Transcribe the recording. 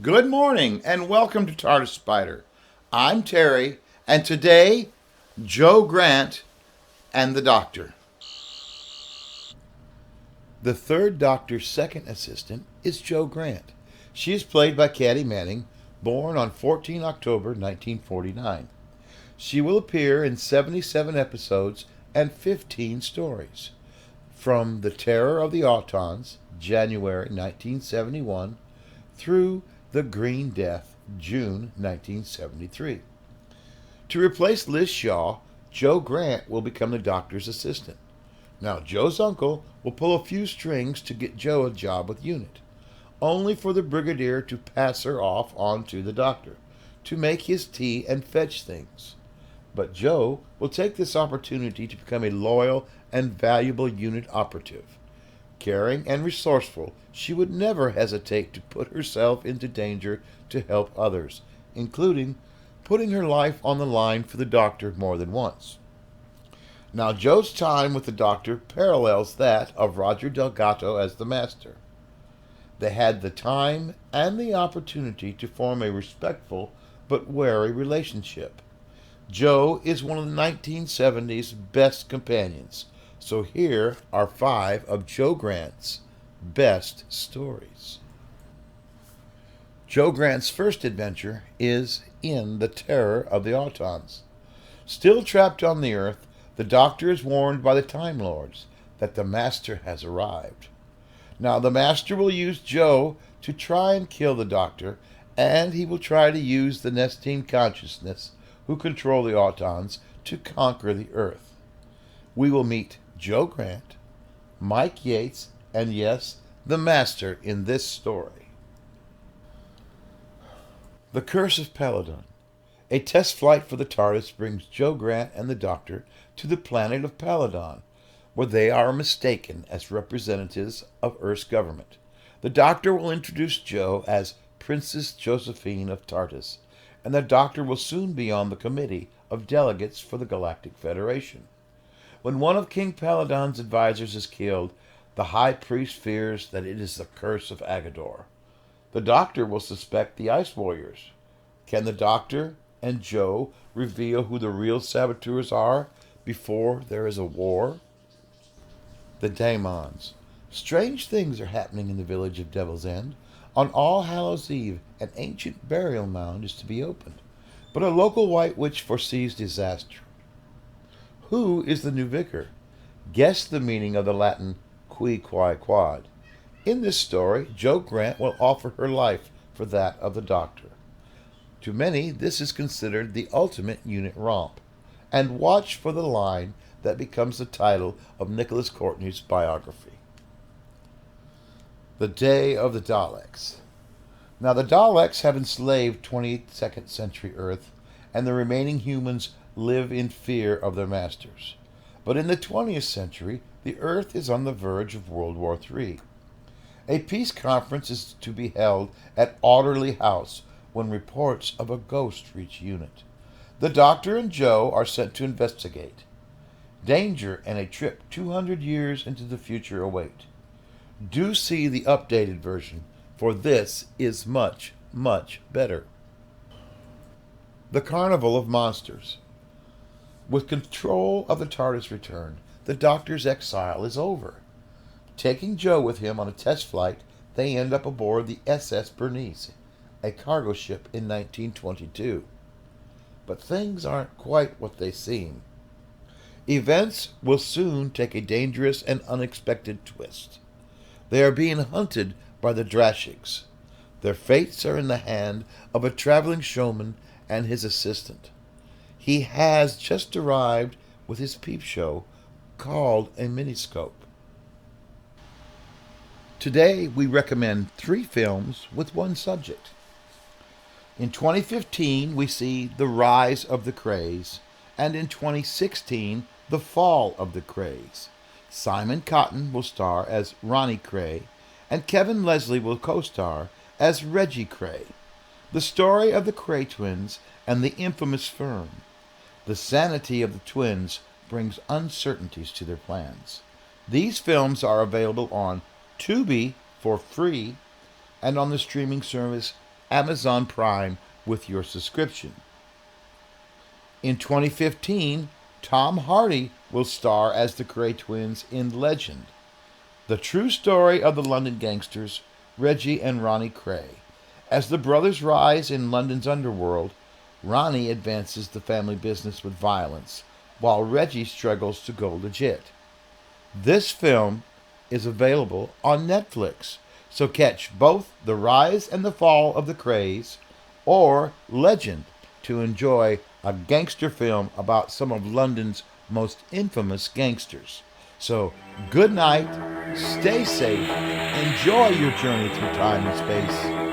Good morning and welcome to TARDIS Spider. I'm Terry, and today, Jo Grant and the Doctor. The third Doctor's second assistant is Jo Grant. She is played by Caddy Manning, born on 14 October 1949. She will appear in 77 episodes and 15 stories. From The Terror of the Autons, January 1971, through The Green Death, June 1973. To replace Liz Shaw, Jo Grant will become the Doctor's assistant. Now, Jo's uncle will pull a few strings to get Jo a job with UNIT, only for the Brigadier to pass her off onto the Doctor, to make his tea and fetch things. But Jo will take this opportunity to become a loyal and valuable UNIT operative. Caring and resourceful, she would never hesitate to put herself into danger to help others, including putting her life on the line for the Doctor more than once. Now, Jo's time with the Doctor parallels that of Roger Delgato as the Master. They had the time and the opportunity to form a respectful but wary relationship. Jo is one of the 1970s best companions, so here are 5 of Jo Grant's best stories. Jo Grant's first adventure is in The Terror of the Autons. Still trapped on the Earth, the Doctor is warned by the Time Lords that the Master has arrived. Now, the Master will use Jo to try and kill the Doctor, and he will try to use the Nestene Consciousness, who control the Autons, to conquer the Earth. We will meet Jo Grant, Mike Yates, and yes, the Master in this story. The Curse of Peladon. A test flight for the TARDIS brings Jo Grant and the Doctor to the planet of Peladon, where they are mistaken as representatives of Earth's government. The Doctor will introduce Jo as Princess Josephine of Tartus, and the Doctor will soon be on the committee of delegates for the Galactic Federation. When one of King Peladon's advisors is killed, the High Priest fears that it is the curse of Agador. The Doctor will suspect the Ice Warriors. Can the Doctor and Jo reveal who the real saboteurs are before there is a war? The Daemons. Strange things are happening in the village of Devil's End. On All Hallows Eve, an ancient burial mound is to be opened, but a local white witch foresees disaster. Who is the new vicar? Guess the meaning of the Latin qui quae quod. In this story, Jo Grant will offer her life for that of the Doctor. To many, this is considered the ultimate UNIT romp, and watch for the line that becomes the title of Nicholas Courtney's biography. The Day of the Daleks. Now, the Daleks have enslaved 22nd century Earth, and the remaining humans live in fear of their masters. But in the 20th century, the Earth is on the verge of World War III. A peace conference is to be held at Alderley House when reports of a ghost reach UNIT. The Doctor and Jo are sent to investigate. Danger and a trip 200 years into the future await. Do see the updated version, for this is much, much better. The Carnival of Monsters. With control of the TARDIS returned, the Doctor's exile is over. Taking Jo with him on a test flight, they end up aboard the SS Bernice, a cargo ship in 1922. But things aren't quite what they seem. Events will soon take a dangerous and unexpected twist. They are being hunted by the Drashigs. Their fates are in the hand of a traveling showman and his assistant. He has just arrived with his peep show called a miniscope. Today we recommend 3 films with one subject. In 2015 we see The Rise of the Krays, and in 2016 The Fall of the Krays. Simon Cotton will star as Ronnie Kray, and Kevin Leslie will co-star as Reggie Kray. The story of the Kray twins and the infamous firm. The sanity of the twins brings uncertainties to their plans. These films are available on Tubi for free and on the streaming service Amazon Prime with your subscription. In 2015, Tom Hardy will star as the Kray twins in Legend, the true story of the London gangsters Reggie and Ronnie Kray. As the brothers rise in London's underworld, Ronnie advances the family business with violence, while Reggie struggles to go legit. This film is available on Netflix, so catch both The Rise and the Fall of the Krays or Legend to enjoy a gangster film about some of London's most infamous gangsters. So, good night, stay safe, enjoy your journey through time and space.